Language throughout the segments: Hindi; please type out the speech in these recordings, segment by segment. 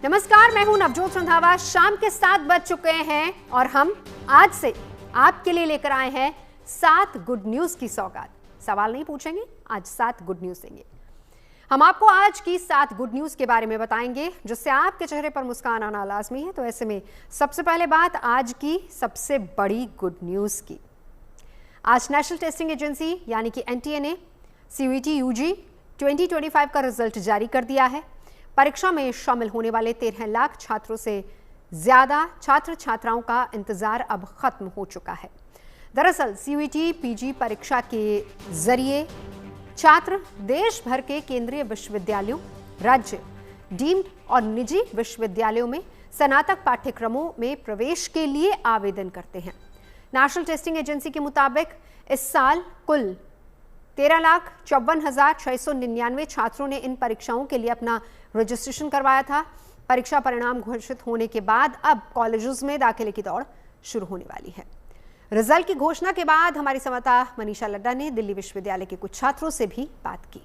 नमस्कार, मैं हूं नवजोत रंधावा। शाम के 7 बज चुके हैं और हम आज से आपके लिए लेकर आए हैं 7 गुड न्यूज की सौगात। सवाल नहीं पूछेंगे, आज 7 गुड न्यूज देंगे। हम आपको आज की 7 गुड न्यूज के बारे में बताएंगे जिससे आपके चेहरे पर मुस्कान आना लाजमी है। तो ऐसे में सबसे पहले बात आज की सबसे बड़ी गुड न्यूज की। आज नेशनल टेस्टिंग एजेंसी यानी कि एनटीए ने CUET UG 2025 का रिजल्ट जारी कर दिया है। परीक्षा में शामिल होने वाले 13 लाख छात्रों से ज्यादा छात्र छात्राओं का इंतजार अब खत्म हो चुका है। दरअसल CUET PG परीक्षा के जरिए छात्र देश भर के केंद्रीय विश्वविद्यालयों, राज्य, डीम्ड और निजी विश्वविद्यालयों में स्नातक पाठ्यक्रमों में प्रवेश के लिए आवेदन करते हैं। नेशनल टेस्टिंग एजेंसी के मुताबिक इस साल कुल 13,54,699 छात्रों ने इन परीक्षाओं के लिए अपना रजिस्ट्रेशन करवाया था। परीक्षा परिणाम घोषित होने के बाद अब कॉलेजों में दाखिले की दौड़ शुरू होने वाली है। रिजल्ट की घोषणा के बाद हमारी संवाददाता मनीषा लड्डा ने दिल्ली विश्वविद्यालय के कुछ छात्रों से भी बात की।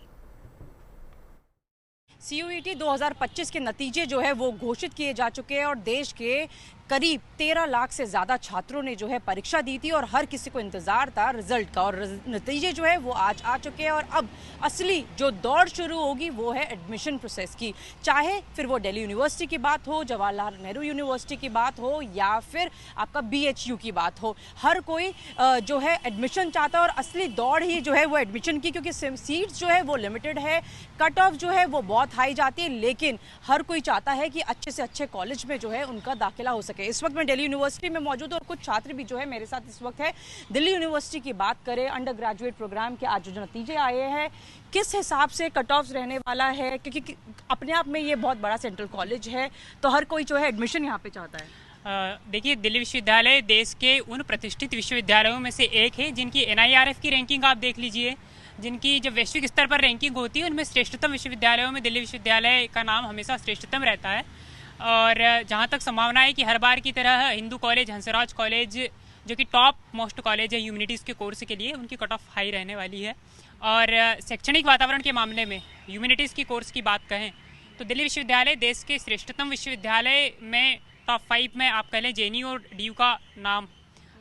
CUET 2025 के नतीजे जो है वो घोषित किए जा चुके हैं और देश के करीब 13 लाख से ज़्यादा छात्रों ने जो है परीक्षा दी थी और हर किसी को इंतज़ार था रिजल्ट का। और नतीजे जो है वो आज आ चुके हैं और अब असली जो दौड़ शुरू होगी वो है एडमिशन प्रोसेस की। चाहे फिर वो दिल्ली यूनिवर्सिटी की बात हो, जवाहरलाल नेहरू यूनिवर्सिटी की बात हो या फिर आपका BHU की बात हो, हर कोई जो है एडमिशन चाहता है और असली दौड़ ही जो है वो एडमिशन की, क्योंकि सीट्स जो है वो लिमिटेड है, कट ऑफ जो है वो बहुत हाई जाती है, लेकिन हर कोई चाहता है कि अच्छे से अच्छे कॉलेज में जो है उनका दाखिला हो सके। इस वक्त मैं दिल्ली यूनिवर्सिटी में मौजूद हूं और कुछ छात्र भी जो है मेरे साथ इस वक्त है। दिल्ली यूनिवर्सिटी की बात करें, अंडर ग्रेजुएट प्रोग्राम के आज जो नतीजे आए हैं, किस हिसाब से कट ऑफ रहने वाला है, क्योंकि अपने आप में ये बहुत बड़ा सेंट्रल कॉलेज है तो हर कोई जो है एडमिशन यहाँ पे चाहता है। देखिए, दिल्ली विश्वविद्यालय देश के उन प्रतिष्ठित विश्वविद्यालयों में से एक है जिनकी NIRF की रैंकिंग आप देख लीजिए, जिनकी जब वैश्विक स्तर पर रैंकिंग होती है उनमें श्रेष्ठतम विश्वविद्यालयों में दिल्ली विश्वविद्यालय का नाम हमेशा श्रेष्ठतम रहता है। और जहाँ तक संभावना है कि हर बार की तरह हिंदू कॉलेज, हंसराज कॉलेज जो कि टॉप मोस्ट कॉलेज है ह्यूमैनिटीज़ के कोर्स के लिए, उनकी कट ऑफ हाई रहने वाली है। और शैक्षणिक वातावरण के मामले में ह्यूमैनिटीज़ की कोर्स की बात कहें तो दिल्ली विश्वविद्यालय देश के श्रेष्ठतम विश्वविद्यालय में टॉप 5 में आप कह लें JNU और DU का नाम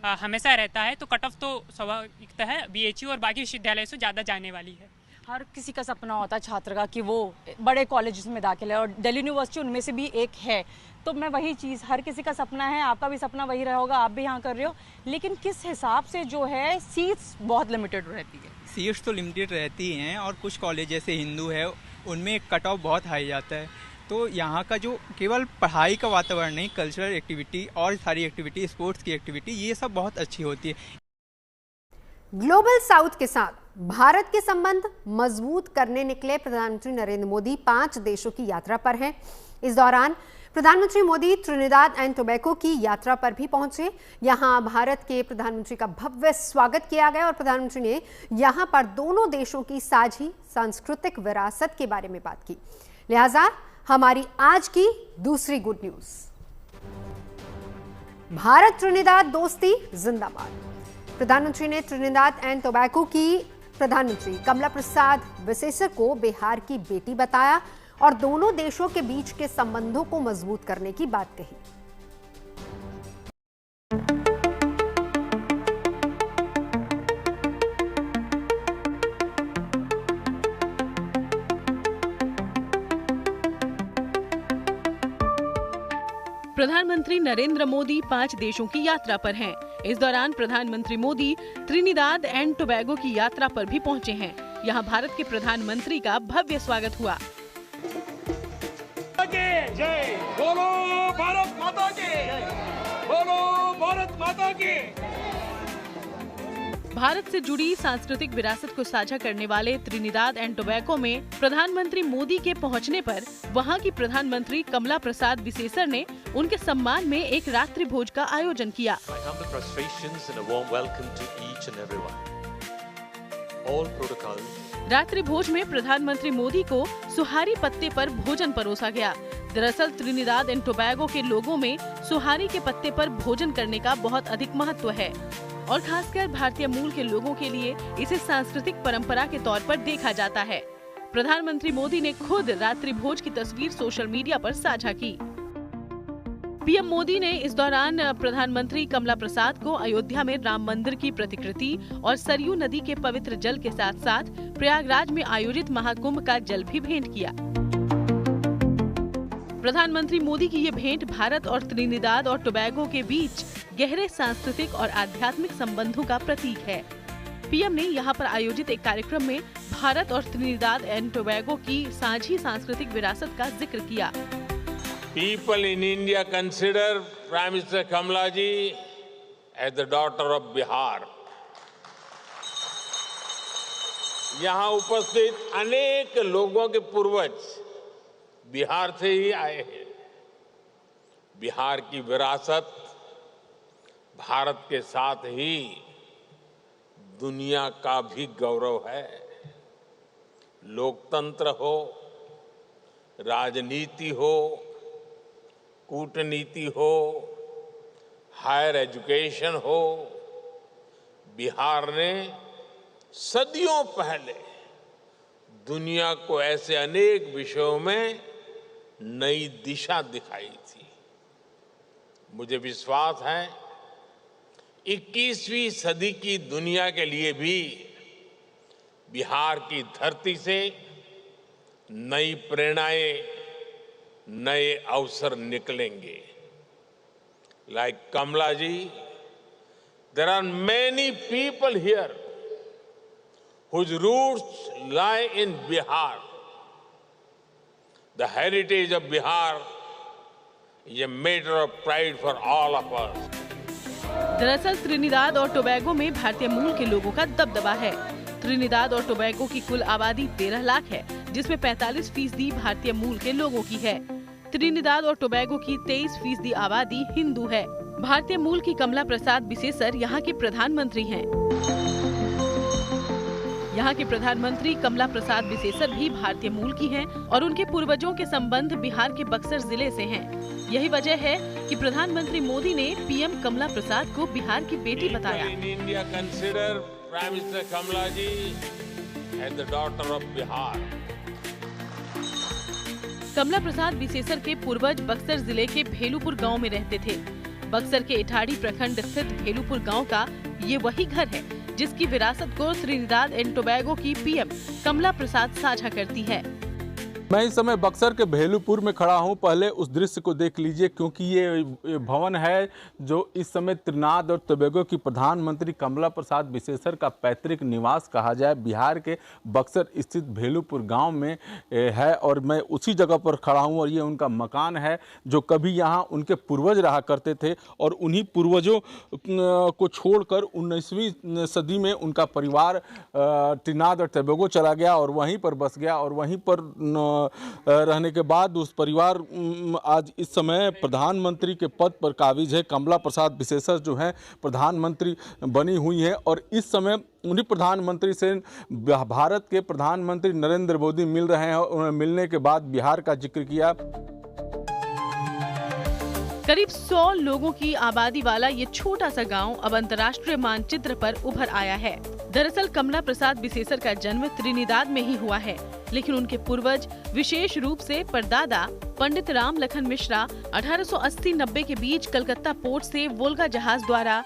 हमेशा रहता है। तो कट ऑफ तो स्वाभाविकता है BHU और बाकी विश्वविद्यालयों से ज़्यादा जाने वाली है। हर किसी का सपना होता है छात्र का कि वो बड़े कॉलेज में दाखिला है और दिल्ली यूनिवर्सिटी उनमें से भी एक है। तो मैं वही चीज़, हर किसी का सपना है, आपका भी सपना वही रहा होगा, आप भी यहाँ कर रहे हो, लेकिन किस हिसाब से जो है सीट्स बहुत लिमिटेड रहती है। सीट्स तो लिमिटेड रहती हैं और कुछ कॉलेज जैसे हिंदू है उनमें कट ऑफ बहुत हाई जाता है। तो यहाँ का जो केवल पढ़ाई का वातावरण नहीं, कल्चरल एक्टिविटी और सारी एक्टिविटी, स्पोर्ट्स की एक्टिविटी, ये सब बहुत अच्छी होती है। ग्लोबल साउथ के साथ भारत के संबंध मजबूत करने निकले प्रधानमंत्री नरेंद्र मोदी 5 देशों की यात्रा पर हैं। इस दौरान प्रधानमंत्री मोदी त्रिनिदाद एंड टोबैगो की यात्रा पर भी पहुंचे। यहां भारत के प्रधानमंत्री का भव्य स्वागत किया गया और प्रधानमंत्री ने यहां पर दोनों देशों की साझी सांस्कृतिक विरासत के बारे में बात की। लिहाजा हमारी आज की दूसरी गुड न्यूज, भारत त्रिनिदाद दोस्ती जिंदाबाद। प्रधानमंत्री ने त्रिनिदाद एंड टोबैगो की प्रधानमंत्री कमला प्रसाद विसेसर को बिहार की बेटी बताया और दोनों देशों के बीच के संबंधों को मजबूत करने की बात कही। प्रधानमंत्री नरेंद्र मोदी 5 देशों की यात्रा पर हैं। इस दौरान प्रधानमंत्री मोदी त्रिनिदाद एंड टोबैगो की यात्रा पर भी पहुंचे हैं। यहां भारत के प्रधानमंत्री का भव्य स्वागत हुआ। जय बोलो भारत माता की, बोलो भारत माता की। भारत से जुड़ी सांस्कृतिक विरासत को साझा करने वाले त्रिनिदाद एंड टोबैगो में प्रधानमंत्री मोदी के पहुंचने पर वहां की प्रधानमंत्री कमला प्रसाद विसेसर ने उनके सम्मान में एक रात्रि भोज का आयोजन किया। रात्रि भोज में प्रधानमंत्री मोदी को सुहारी पत्ते पर भोजन परोसा गया। दरअसल त्रिनिदाद एंड टोबैगो के लोगों में सुहारी के पत्ते पर भोजन करने का बहुत अधिक महत्व है और खासकर भारतीय मूल के लोगों के लिए इसे सांस्कृतिक परंपरा के तौर पर देखा जाता है। प्रधानमंत्री मोदी ने खुद रात्रि भोज की तस्वीर सोशल मीडिया पर साझा की। पीएम मोदी ने इस दौरान प्रधानमंत्री कमला प्रसाद को अयोध्या में राम मंदिर की प्रतिकृति और सरयू नदी के पवित्र जल के साथ साथ प्रयागराज में आयोजित महाकुंभ का जल भी भेंट किया। प्रधानमंत्री मोदी की ये भेंट भारत और त्रिनिदाद और टोबैगो के बीच गहरे सांस्कृतिक और आध्यात्मिक संबंधों का प्रतीक है। पीएम ने यहाँ पर आयोजित एक कार्यक्रम में भारत और त्रिनिदाद एंड टोबैगो की साझी सांस्कृतिक विरासत का जिक्र किया। People in India consider Prime Minister Kamala ji as the daughter of Bihar. यहाँ उपस्थित अनेक लोगों के पूर्वज बिहार से ही आए हैं। बिहार की विरासत भारत के साथ ही दुनिया का भी गौरव है। लोकतंत्र हो, राजनीति हो, कूटनीति हो, हायर एजुकेशन हो, बिहार ने सदियों पहले दुनिया को ऐसे अनेक विषयों में नई दिशा दिखाई थी। मुझे विश्वास है 21वीं सदी की दुनिया के लिए भी बिहार की धरती से नई प्रेरणाएं, नए अवसर निकलेंगे। Like Kamala ji, there are many people here whose roots lie in Bihar. The heritage of Bihar is a matter of pride for all of us. दरअसल त्रिनिदाद और टोबैगो में भारतीय मूल के लोगों का दबदबा है। त्रिनिदाद और टोबैगो की कुल आबादी 13 लाख है, जिसमें 45% भारतीय मूल के लोगों की है। त्रिनिदाद और टोबैगो की 23% आबादी हिंदू है। भारतीय मूल की कमला प्रसाद बिसेसर यहाँ के प्रधानमंत्री हैं। यहाँ के प्रधानमंत्री कमला प्रसाद बिसेसर भी भारतीय मूल की हैं और उनके पूर्वजों के संबंध बिहार के बक्सर जिले से हैं। यही वजह है कि प्रधानमंत्री मोदी ने पीएम कमला प्रसाद को बिहार की बेटी बताया। India consider prime minister Kamla ji as the daughter of Bihar. Kamla Prasad Bissessar के पूर्वज बक्सर जिले के भेलूपुर गांव में रहते थे। बक्सर के इटाड़ी प्रखंड स्थित भेलूपुर गांव का ये वही घर है जिसकी विरासत को त्रिनिदाद एंड टोबैगो की पीएम कमला प्रसाद साझा करती है। मैं इस समय बक्सर के भेलूपुर में खड़ा हूं। पहले उस दृश्य को देख लीजिए, क्योंकि ये भवन है जो इस समय त्रिनिदाद और टोबैगो की प्रधानमंत्री कमला प्रसाद बिसेसर का पैतृक निवास कहा जाए बिहार के बक्सर स्थित भेलूपुर गांव में है। और मैं उसी जगह पर खड़ा हूं और ये उनका मकान है जो कभी यहाँ उनके पूर्वज रहा करते थे और उन्हीं पूर्वजों को छोड़कर 19वीं सदी में उनका परिवार त्रिनिदाद और टोबैगो चला गया और वहीं पर बस गया और वहीं पर रहने के बाद उस परिवार आज इस समय प्रधानमंत्री के पद पर काबिज है। कमला प्रसाद बिसेसर जो हैं प्रधानमंत्री बनी हुई हैं और इस समय उन्हीं प्रधानमंत्री से भारत के प्रधानमंत्री नरेंद्र मोदी मिल रहे हैं। उन्हें मिलने के बाद बिहार का जिक्र किया। करीब 100 लोगों की आबादी वाला ये छोटा सा गांव अब अंतर्राष्ट्रीय मानचित्र पर उभर आया है। दरअसल कमला प्रसाद बिसेसर का जन्म त्रिनिदाद में ही हुआ है, लेकिन उनके पूर्वज विशेष रूप से परदादा पंडित राम लखन मिश्रा 1880-90 के बीच कलकत्ता पोर्ट से वोल्गा जहाज द्वारा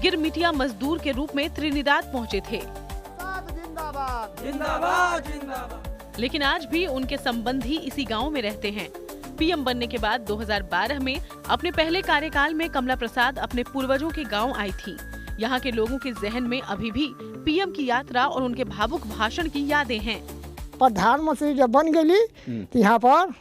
गिरमिटिया मजदूर के रूप में त्रिनिदाद पहुँचे थे। जिंदाबाद, जिंदाबाद, जिंदाबाद। लेकिन आज भी उनके संबंधी इसी गाँव में रहते हैं। पीएम बनने के बाद 2012 में अपने पहले कार्यकाल में कमला प्रसाद अपने पूर्वजों के गांव आई थी। यहाँ के लोगों के जहन में अभी भी पीएम की यात्रा और उनके भावुक भाषण की यादें हैं। प्रधानमंत्री जब बन गई तो यहाँ पर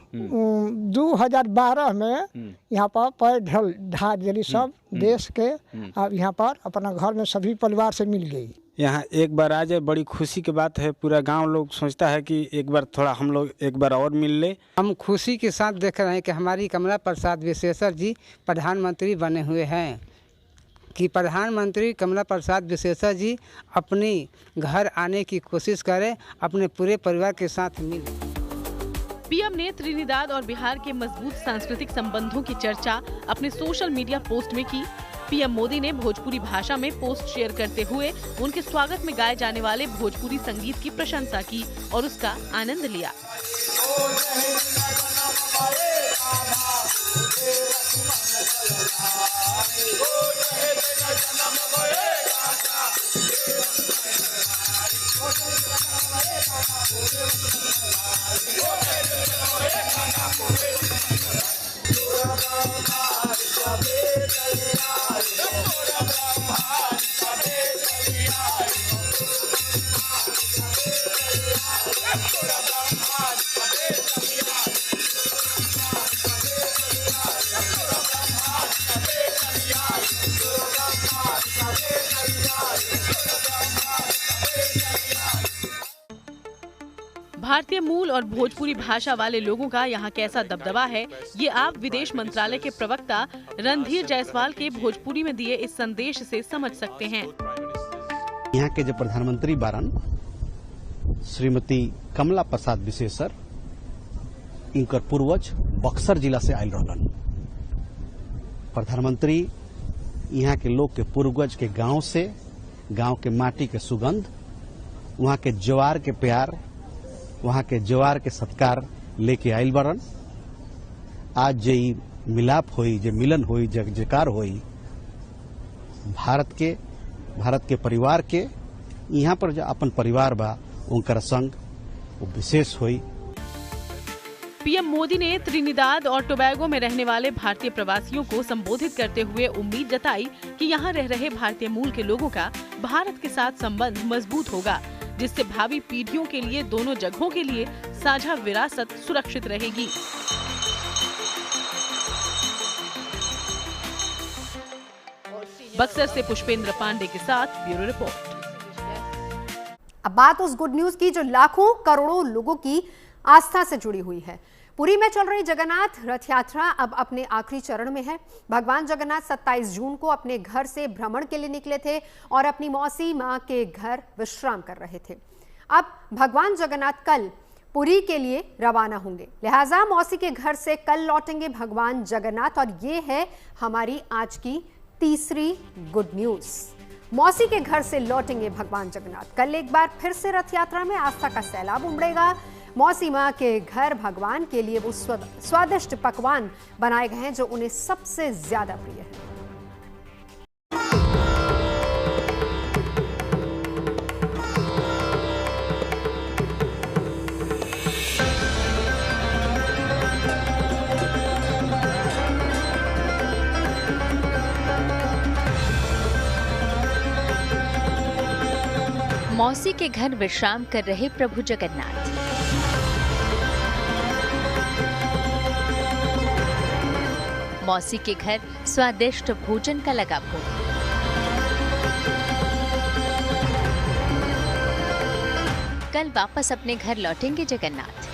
2012 में यहाँ पर पैदल ढाल गई सब देश के। अब यहाँ पर अपना घर में सभी परिवार से मिल गई। यहाँ एक बार आ जाए बड़ी खुशी की बात है। पूरा गांव लोग सोचता है कि एक बार थोड़ा हम लोग एक बार और मिल ले। हम खुशी के साथ देख रहे हैं कि हमारी कमला प्रसाद बिसेसर जी प्रधानमंत्री बने हुए हैं, कि प्रधानमंत्री कमला प्रसाद बिसेसर जी अपनी घर आने की कोशिश करें, अपने पूरे परिवार के साथ मिले। पीएम ने त्रिनिदाद और बिहार के मजबूत सांस्कृतिक संबंधों की चर्चा अपने सोशल मीडिया पोस्ट में की। पीएम मोदी ने भोजपुरी भाषा में पोस्ट शेयर करते हुए उनके स्वागत में गाए जाने वाले भोजपुरी संगीत की प्रशंसा की और उसका आनंद लिया। भारतीय मूल और भोजपुरी भाषा वाले लोगों का यहाँ कैसा दबदबा है, ये आप विदेश मंत्रालय के प्रवक्ता रणधीर जायसवाल के भोजपुरी में दिए इस संदेश से समझ सकते हैं। यहाँ के जो प्रधानमंत्री बारन श्रीमती कमला प्रसाद विशेषर, इनकर पूर्वज बक्सर जिला से आयल रहलन। प्रधानमंत्री यहाँ के लोग के पूर्वज के गांव से, गांव के माटी के सुगंध, वहाँ के ज्वार के प्यार, वहाँ के ज्वार के सत्कार लेके आयल बरन। आज जे मिलाप होई, जे मिलन होई, जयकार होई, भारत के परिवार के, यहाँ पर जो अपन परिवार बा उनका संग वो विशेष होई। पीएम मोदी ने त्रिनिदाद और टोबैगो में रहने वाले भारतीय प्रवासियों को संबोधित करते हुए उम्मीद जताई कि यहाँ रह रहे भारतीय मूल के लोगों का भारत के साथ संबंध मजबूत होगा, जिससे भावी पीढ़ियों के लिए दोनों जगहों के लिए साझा विरासत सुरक्षित रहेगी। बक्सर से पुष्पेंद्र पांडे के साथ ब्यूरो रिपोर्ट। अब बात उस गुड न्यूज की जो लाखों करोड़ों लोगों की आस्था से जुड़ी हुई है। पुरी में चल रही जगन्नाथ रथ यात्रा अब अपने आखिरी चरण में है। भगवान जगन्नाथ 27 जून को अपने घर से भ्रमण के लिए निकले थे और अपनी मौसी मां के घर विश्राम कर रहे थे। अब भगवान जगन्नाथ कल पुरी के लिए रवाना होंगे, लिहाजा मौसी के घर से कल लौटेंगे भगवान जगन्नाथ। और ये है हमारी आज की तीसरी गुड न्यूज। मौसी के घर से लौटेंगे भगवान जगन्नाथ। कल एक बार फिर से रथ यात्रा में आस्था का सैलाब उमड़ेगा। मौसी मां के घर भगवान के लिए वो स्वादिष्ट पकवान बनाए गए हैं जो उन्हें सबसे ज्यादा प्रिय है। मौसी के घर विश्राम कर रहे प्रभु जगन्नाथ। मौसी के घर स्वादिष्ट भोजन का लगा भोग। कल वापस अपने घर लौटेंगे जगन्नाथ।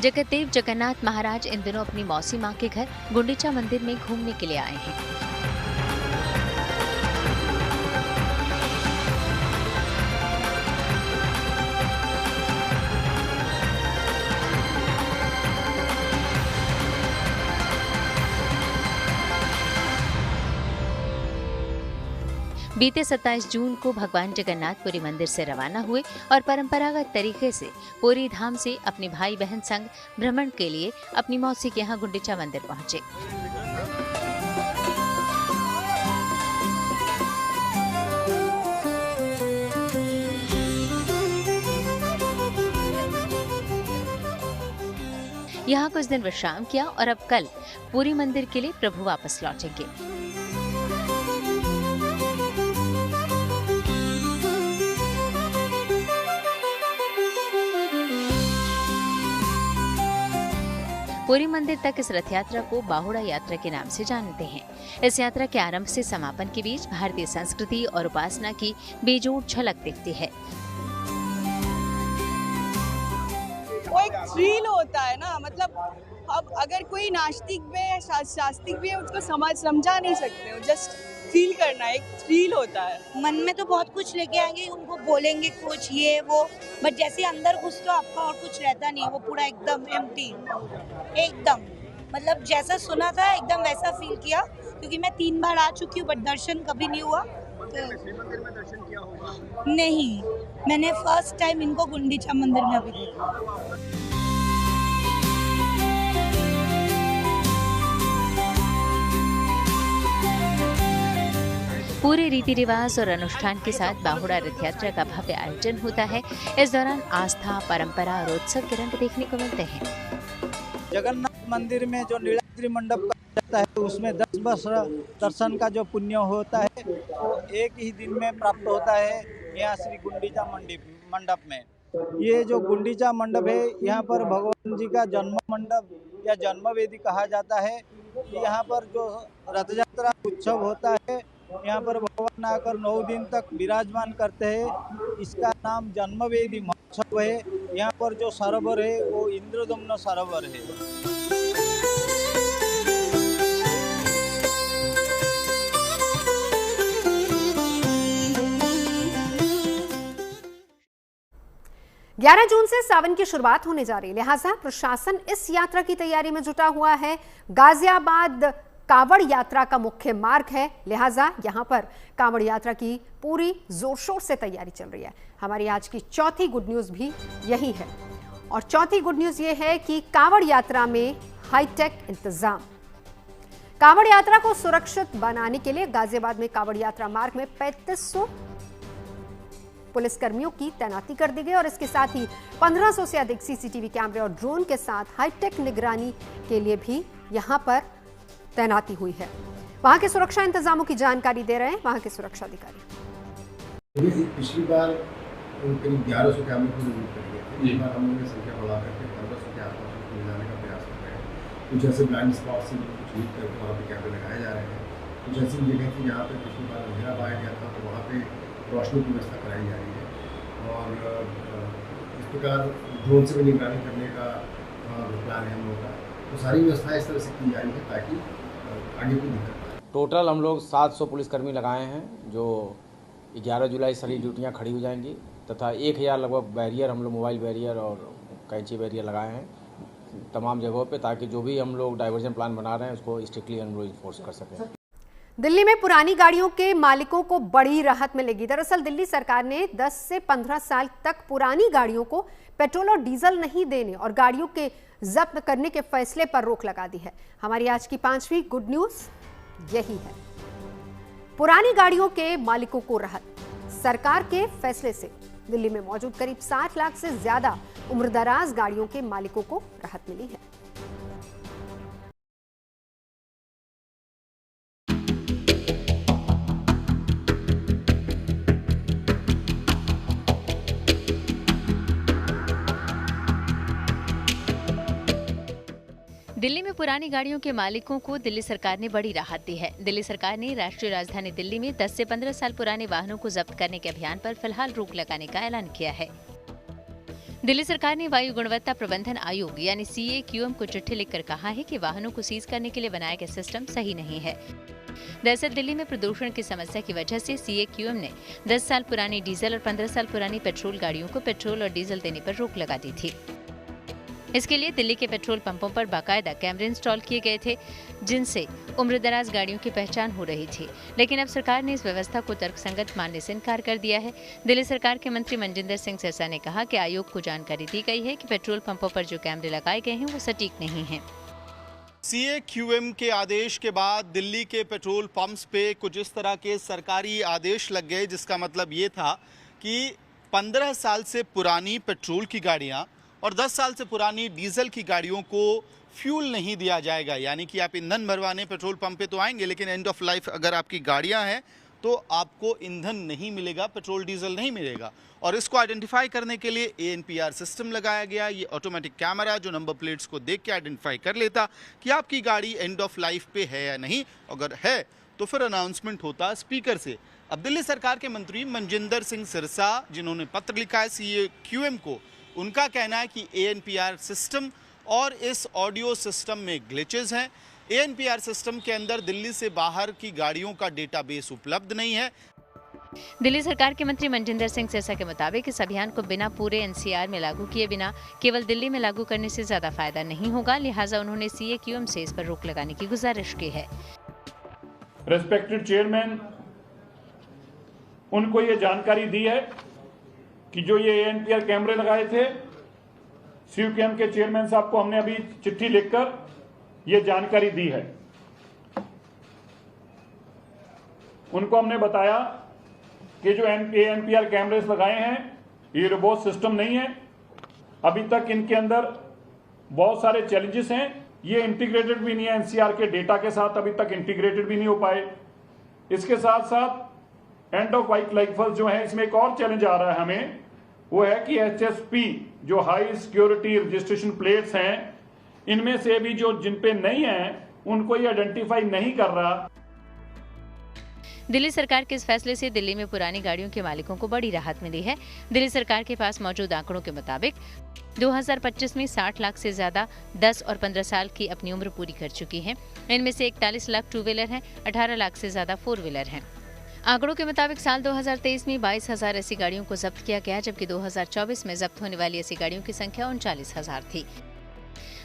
जगतदेव जगन्नाथ महाराज इन दिनों अपनी मौसी मां के घर गुंडीचा मंदिर में घूमने के लिए आए हैं। बीते 27 जून को भगवान जगन्नाथ पुरी मंदिर से रवाना हुए और परंपरागत तरीके से पुरी धाम से अपने भाई बहन संग भ्रमण के लिए अपनी मौसी के यहाँ गुंडीचा मंदिर पहुंचे। यहाँ कुछ दिन विश्राम किया और अब कल पुरी मंदिर के लिए प्रभु वापस लौटेंगे। पुरी मंदिर तक इस रथ यात्रा को बाहुड़ा यात्रा के नाम से जानते हैं। इस यात्रा के आरंभ से समापन के बीच भारतीय संस्कृति और उपासना की बेजोड़ झलक दिखती है। वो एक थ्रिल होता है ना, मतलब अब अगर कोई नास्तिक भी है, शास्त्रिक भी है, उसको समझा नहीं सकते हो। जस्ट फील करना एक थ्रिल होता है। मन में तो बहुत कुछ लेके आएंगे, उनको बोलेंगे कुछ ये वो, बट जैसे अंदर घुस तो आपका और कुछ रहता नहीं है, वो पूरा एकदम एम्प्टी, एकदम मतलब जैसा सुना था एकदम वैसा फील किया, क्योंकि मैं 3 बार आ चुकी हूँ बट दर्शन कभी नहीं हुआ। तो दर्शन किया होगा? नहीं, मैंने फर्स्ट टाइम इनको गुंडीचा मंदिर में अभी देखा। पूरे रीति रिवाज और अनुष्ठान के साथ बाहुड़ा रथ यात्रा का भव्य आयोजन होता है। इस दौरान आस्था, परंपरा और उत्सव के रंग देखने को मिलते हैं। जगन्नाथ मंदिर में जो नीलाद्रि मंडप का जाता है, उसमें 10 वर्ष दर्शन का जो पुण्य होता है वो एक ही दिन में प्राप्त होता है यहाँ श्री गुंडीचा मंडप में। ये जो गुंडीचा मंडप है, यहाँ पर भगवान जी का जन्म मंडप या जन्म वेदी कहा जाता है। यहाँ पर जो रथ यात्रा उत्सव होता है, यहाँ पर भगवान आकर 9 दिन तक विराजमान करते हैं। इसका नाम जन्मवेदी महोत्सव है। यहाँ पर जो सरोवर है वो इंद्रदम्न सरोवर है। ग्यारह जून से सावन की शुरुआत होने जा रही है, लिहाजा प्रशासन इस यात्रा की तैयारी में जुटा हुआ है। गाजियाबाद कांवड़ यात्रा का मुख्य मार्ग है, लिहाजा यहां पर कांवड़ यात्रा की पूरी जोर शोर से तैयारी चल रही है। हमारी आज की चौथी गुड न्यूज भी यही है, और चौथी गुड न्यूज ये है कि कांवड़ यात्रा में हाईटेक इंतजाम। कांवड़ यात्रा को सुरक्षित बनाने के लिए गाजियाबाद में कांवड़ यात्रा मार्ग में 3500 पुलिसकर्मियों की तैनाती कर दी गई, और इसके साथ ही 1500 से अधिक सीसीटीवी कैमरे और ड्रोन के साथ हाईटेक निगरानी के लिए भी यहां पर तैनाती हुई है। वहां के सुरक्षा इंतजामों की जानकारी दे रहे हैं वहां के सुरक्षा अधिकारी। पिछली बार करीब 1100 कैमरे को रिमूव कर दिए थे। इस बार हम लोगों ने संख्या बढ़ा करके 1500 के आसपास ले जाने का प्रयास कर रहे हैं। कुछ ऐसे ब्लाइंड स्पॉट से कुछ लीड करके वहाँ पे कैमरे लगाए जा रहे हैं। कुछ ऐसी जगह थी जहाँ पे पिछली बार अंधेरा पाया गया था, तो वहाँ पे रोशनी की व्यवस्था कराई जा रही है, और इस प्रकार ड्रोन से भी निगरानी करने का प्लान है हम लोगों का। तो सारी व्यवस्था इस तरह से की जा रही है ताकि आगे कोई दिक्कत। टोटल हम लोग 700 पुलिसकर्मी लगाए हैं, जो 11 जुलाई सारी ड्यूटियाँ खड़ी हो जाएंगी, तथा 1000 लगभग बैरियर हम लोग मोबाइल बैरियर और कैंची बैरियर लगाए हैं तमाम जगहों पे, ताकि जो भी हम लोग डाइवर्जन प्लान बना रहे हैं उसको स्ट्रिक्टली हम लोग इन्फोर्स कर सकें। दिल्ली में पुरानी गाड़ियों के मालिकों को बड़ी राहत मिलेगी। दरअसल दिल्ली सरकार ने 10 से 15 साल तक पुरानी गाड़ियों को पेट्रोल और डीजल नहीं देने और गाड़ियों के जब्त करने के फैसले पर रोक लगा दी है। हमारी आज की 5वीं गुड न्यूज यही है। पुरानी गाड़ियों के मालिकों को राहत। सरकार के फैसले से दिल्ली में मौजूद करीब 60 लाख से ज्यादा उम्रदराज गाड़ियों के मालिकों को राहत मिली है। दिल्ली में पुरानी गाड़ियों के मालिकों को दिल्ली सरकार ने बड़ी राहत दी है। दिल्ली सरकार ने राष्ट्रीय राजधानी दिल्ली में 10 से 15 साल पुराने वाहनों को जब्त करने के अभियान पर फिलहाल रोक लगाने का ऐलान किया है। दिल्ली सरकार ने वायु गुणवत्ता प्रबंधन आयोग यानी CAQM को चिट्ठी लिखकर कहा है कि वाहनों को सीज करने के लिए बनाया गया सिस्टम सही नहीं है। दरअसल दिल्ली में प्रदूषण की समस्या की वजह से CAQM ने 10 साल पुरानी डीजल और 15 साल पुरानी पेट्रोल गाड़ियों को पेट्रोल और डीजल देने पर रोक लगा दी थी। इसके लिए दिल्ली के पेट्रोल पंपों पर बाकायदा कैमरे इंस्टॉल किए गए थे, जिनसे उम्रदराज गाड़ियों की पहचान हो रही थी। लेकिन अब सरकार ने इस व्यवस्था को तर्कसंगत मानने से इनकार कर दिया है। दिल्ली सरकार के मंत्री मनजिंदर सिंह सिरसा ने कहा कि आयोग को जानकारी दी गई है कि पेट्रोल पंपों पर जो कैमरे लगाए गए हैं वो सटीक नहीं हैं। CAQM के आदेश के बाद दिल्ली के पेट्रोल पंप्स पे कुछ इस तरह के सरकारी आदेश लग गए, जिसका मतलब ये था कि 15 साल से पुरानी पेट्रोल की गाड़ियाँ और 10 साल से पुरानी डीजल की गाड़ियों को फ्यूल नहीं दिया जाएगा। यानी कि आप ईंधन भरवाने पेट्रोल पंप पे तो आएंगे, लेकिन एंड ऑफ लाइफ अगर आपकी गाड़ियां हैं तो आपको ईंधन नहीं मिलेगा, पेट्रोल डीजल नहीं मिलेगा। और इसको आइडेंटिफाई करने के लिए ANPR सिस्टम लगाया गया। ये ऑटोमेटिक कैमरा जो नंबर प्लेट्स को देख के आइडेंटिफाई कर लेता कि आपकी गाड़ी एंड ऑफ लाइफ पे है या नहीं। अगर है तो फिर अनाउंसमेंट होता स्पीकर से। अब दिल्ली सरकार के मंत्री मनजिंदर सिंह सिरसा, जिन्होंने पत्र लिखा है CAQM को, उनका कहना है कि ANPR सिस्टम और इस ऑडियो सिस्टम में ग्लिचेस हैं। ANPR सिस्टम के अंदर दिल्ली से बाहर की गाड़ियों का डेटाबेस उपलब्ध नहीं है। दिल्ली सरकार के मंत्री मनजिंदर सिंह सिरसा के मुताबिक इस अभियान को बिना पूरे NCR में लागू किए बिना केवल दिल्ली में लागू करने से ज्यादा फायदा नहीं होगा, लिहाजा उन्होंने CAQM से इस पर रोक लगाने की गुजारिश की है। रेस्पेक्टेड चेयरमैन, उनको ये जानकारी दी है कि जो ये ANPR कैमरे लगाए थे, CAQM के चेयरमैन साहब को हमने अभी चिट्ठी लिखकर ये जानकारी दी है। उनको हमने बताया कि जो ANPR कैमरेस लगाए हैं ये रोबोट सिस्टम नहीं है, अभी तक इनके अंदर बहुत सारे चैलेंजेस हैं, ये इंटीग्रेटेड भी नहीं है NCR के डेटा के साथ, अभी तक इंटीग्रेटेड भी नहीं हो पाए। इसके साथ साथ एंड ऑफ लाइफ जो है, इसमें एक और चैलेंज आ रहा है हमें, वो है कि HSP जो हाई सिक्योरिटी रजिस्ट्रेशन प्लेट्स हैं, इनमें से भी जो जिन पे नहीं है उनको ये आइडेंटिफाई नहीं कर रहा। दिल्ली सरकार के इस फैसले से दिल्ली में पुरानी गाड़ियों के मालिकों को बड़ी राहत मिली है। दिल्ली सरकार के पास मौजूद आंकड़ों के मुताबिक 2025 में 60 लाख से ज्यादा 10 और 15 साल की अपनी उम्र पूरी कर चुकी हैं। इनमें से 41 लाख 2 व्हीलर हैं, 18 लाख से ज्यादा 4 व्हीलर हैं। आंकड़ों के मुताबिक साल 2023 में 22,000 ऐसी गाड़ियों को जब्त किया गया, जबकि 2024 में जब्त होने वाली ऐसी गाड़ियों की संख्या 39,000 थी।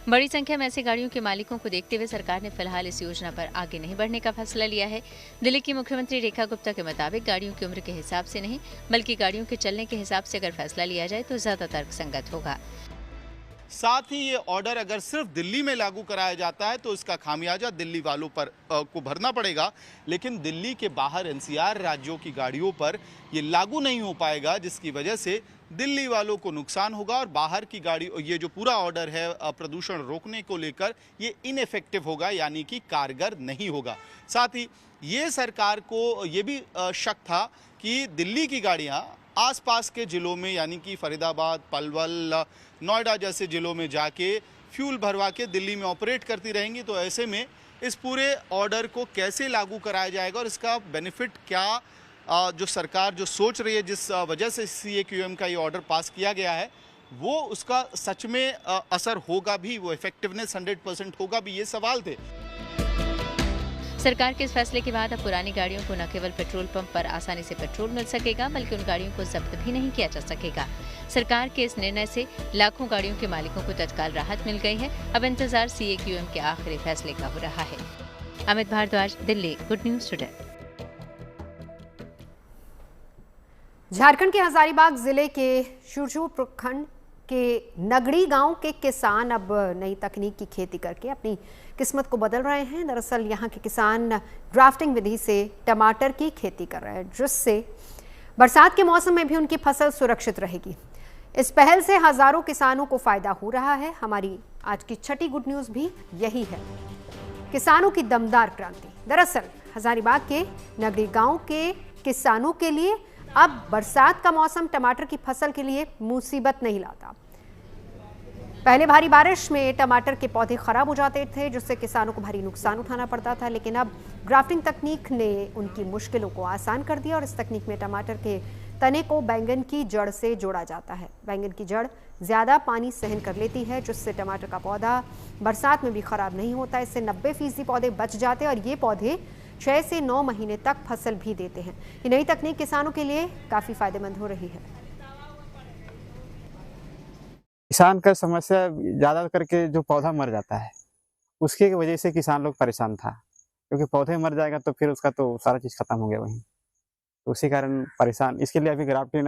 बड़ी संख्या में ऐसी गाड़ियों के मालिकों को देखते हुए सरकार ने फिलहाल इस योजना पर आगे नहीं बढ़ने का फैसला लिया है। दिल्ली की मुख्यमंत्री रेखा गुप्ता के मुताबिक गाड़ियों की उम्र के हिसाब से नहीं, बल्कि गाड़ियों के चलने के हिसाब से अगर फैसला लिया जाए तो ज्यादा तर्कसंगत होगा। साथ ही ये ऑर्डर अगर सिर्फ दिल्ली में लागू कराया जाता है तो इसका खामियाजा दिल्ली वालों पर को भरना पड़ेगा, लेकिन दिल्ली के बाहर NCR राज्यों की गाड़ियों पर ये लागू नहीं हो पाएगा, जिसकी वजह से दिल्ली वालों को नुकसान होगा और बाहर की गाड़ी, ये जो पूरा ऑर्डर है प्रदूषण रोकने को लेकर, ये इनएफेक्टिव होगा, यानी कि कारगर नहीं होगा। साथ ही ये सरकार को ये भी शक था कि दिल्ली की गाड़ियाँ आसपास के जिलों में, यानी कि फरीदाबाद, पलवल, नोएडा जैसे जिलों में जाके फ्यूल भरवा के दिल्ली में ऑपरेट करती रहेंगी। तो ऐसे में इस पूरे ऑर्डर को कैसे लागू कराया जाएगा और इसका बेनिफिट क्या, जो सरकार जो सोच रही है, जिस वजह से CAQM का ये ऑर्डर पास किया गया है, वो उसका सच में असर होगा भी, वो इफेक्टिवनेस 100% होगा भी, ये सवाल थे। सरकार के इस फैसले के बाद अब पुरानी गाड़ियों को न केवल पेट्रोल पंप पर आसानी से पेट्रोल मिल सकेगा, बल्कि उन गाड़ियों को जब्त भी नहीं किया जा सकेगा। सरकार के इस निर्णय से लाखों गाड़ियों के मालिकों को तत्काल राहत मिल गई है। अब इंतजार CAQM के आखिरी फैसले का हो रहा है। Amit Bhardwaj, Delhi, good news today. Jharkhand के हजारीबाग जिले के शुरजू प्रखंड के नगड़ी गांव के किसान अब नई तकनीक की खेती करके अपनी किस्मत को बदल रहे हैं। दरअसल यहां के किसान ग्राफ्टिंग विधि से टमाटर की खेती कर रहे हैं, जिससे बरसात के मौसम में भी उनकी फसल सुरक्षित रहेगी। इस पहल से हजारों किसानों को फायदा हो रहा है। हमारी आज की छठी गुड न्यूज भी यही है, किसानों की दमदार क्रांति। दरअसल हजारीबाग के नगड़ी गांव के किसानों के लिए अब बरसात का मौसम टमाटर की फसल के लिए मुसीबत नहीं लाता। पहले भारी बारिश में टमाटर के पौधे खराब हो जाते थे, जिससे किसानों को भारी नुकसान उठाना पड़ता था, लेकिन अब ग्राफ्टिंग तकनीक ने उनकी मुश्किलों को आसान कर दिया और इस तकनीक में टमाटर के तने को बैंगन की जड़ से जोड़ा जाता है। बैंगन की जड़ ज्यादा पानी सहन कर लेती है, जिससे टमाटर का पौधा बरसात में भी खराब नहीं होता। इससे 90% पौधे बच जाते हैं और ये पौधे 6 से 9 महीने तक फसल भी देते हैं। ये नई तकनीक किसानों के लिए काफी फायदेमंद हो रही है। किसान का समस्या ज्यादा करके जो पौधा मर जाता है, उसके वजह से किसान लोग परेशान था, क्योंकि पौधे मर जाएगा तो फिर उसका तो सारा चीज खत्म हो गया वहीं, तो उसी कारण परेशान। इसके लिए अभी ग्राफ्टिंग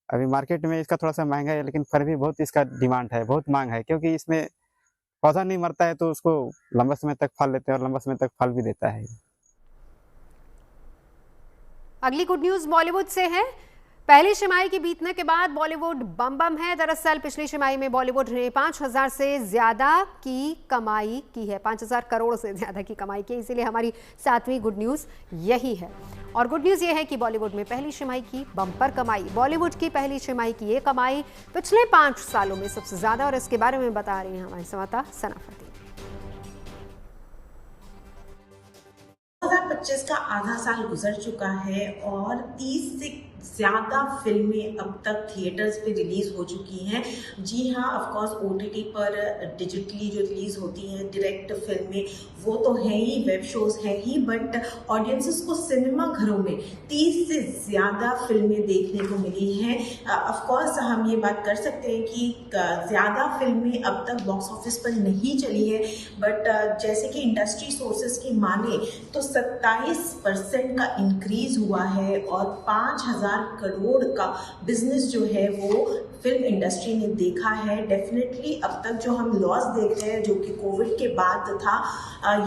अभी मार्केट में इसका थोड़ा सा महंगा है, लेकिन फिर भी बहुत इसका डिमांड है, बहुत मांग है, क्योंकि इसमें पौधा नहीं मरता है तो उसको लंबा समय तक फल लेते हैं और लंबा समय तक फल भी देता है। अगली गुड न्यूज बॉलीवुड से है। पहली छमाही के बीतने के बाद बॉलीवुड बम बम है। दरअसल पिछली छमाही में बॉलीवुड ने 5,000 से ज्यादा की कमाई की है, 5,000 करोड़ से ज्यादा की कमाई की, इसीलिए हमारी 7वीं गुड न्यूज यही है। और गुड न्यूज ये है कि बॉलीवुड में पहली छमाही की बम्पर कमाई, बॉलीवुड की पहली छमाही की ये कमाई पिछले 5 सालों में सबसे ज्यादा, और इसके बारे में बता रही हैं हमारी संवाददाता सना फरदीन। 2025 का आधा साल गुजर चुका है और 30 से ज़्यादा फिल्में अब तक थिएटर्स पे रिलीज़ हो चुकी हैं। जी हाँ, ऑफ कोर्स OTT पर डिजिटली जो रिलीज़ होती हैं डायरेक्ट फिल्में वो तो हैं ही, वेब शोज़ हैं ही, बट ऑडियंसेस को सिनेमा घरों में 30 से ज़्यादा फिल्में देखने को मिली हैं। ऑफ कोर्स हम ये बात कर सकते हैं कि ज़्यादा फिल्में अब तक बॉक्स ऑफिस पर नहीं चली है, बट जैसे कि इंडस्ट्री सोर्सेज की माने तो 27% का इंक्रीज हुआ है और 5000 करोड़ का बिजनेस जो है वो फिल्म इंडस्ट्री ने देखा है। डेफिनेटली अब तक जो हम लॉस देख रहे हैं जो कि कोविड के बाद था,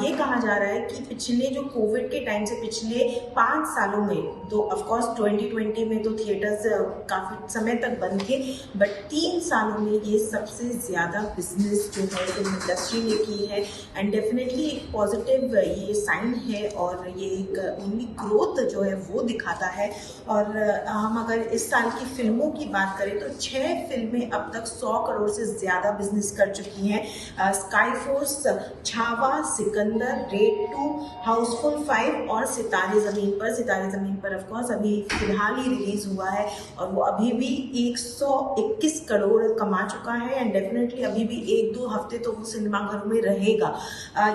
ये कहा जा रहा है कि पिछले जो कोविड के टाइम से पिछले 5 सालों में, तो ऑफकोर्स 2020 में तो थिएटर्स काफ़ी समय तक बंद थे, बट 3 सालों में ये सबसे ज़्यादा बिजनेस जो है फिल्म इंडस्ट्री ने की है। एंड डेफिनेटली एक पॉजिटिव ये साइन है और ये एक उनकी ग्रोथ जो है वो दिखाता है। और हम अगर इस साल की फिल्मों की बात करें तो 6 फिल्में अब तक 100 करोड़ से ज़्यादा बिजनेस कर चुकी हैं। Sky Force, Chhaava, Sikandar, Raid 2, Housefull 5 और सितारे ज़मीन पर। सितारे ज़मीन पर ऑफकोर्स अभी फिलहाल ही रिलीज़ हुआ है और वो अभी भी 121 करोड़ कमा चुका है। एंड डेफिनेटली अभी भी 1-2 हफ्ते तो वो सिनेमाघरों में रहेगा।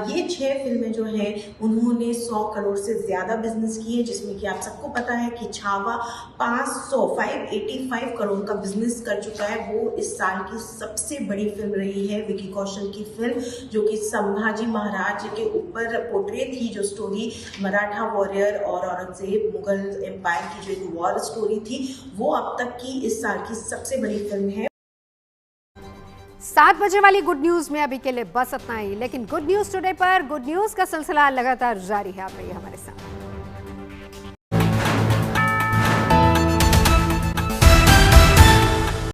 ये 6 फिल्में जो हैं उन्होंने 100 करोड़ से ज़्यादा बिजनेस किए, जिसमें कि आप सबको पता है कि छावा 585 करोड़ का बिजनेस कर चुका है। वो इस साल की सबसे बड़ी फिल्म रही है, विकी कौशल की फिल्म, जो कि संभाजी महाराज के ऊपर पोर्ट्रे थी, जो स्टोरी मराठा वॉरियर और औरंगजेब मुगल एम्पायर की जो एक वॉर स्टोरी थी, वो अब तक की इस साल की सबसे बड़ी फिल्म है। 7 बजे वाली गुड न्यूज में अभी के लिए बस इतना ही, लेकिन गुड न्यूज टुडे पर गुड न्यूज का सिलसिला लगातार जारी है। आप रहिए हमारे साथ।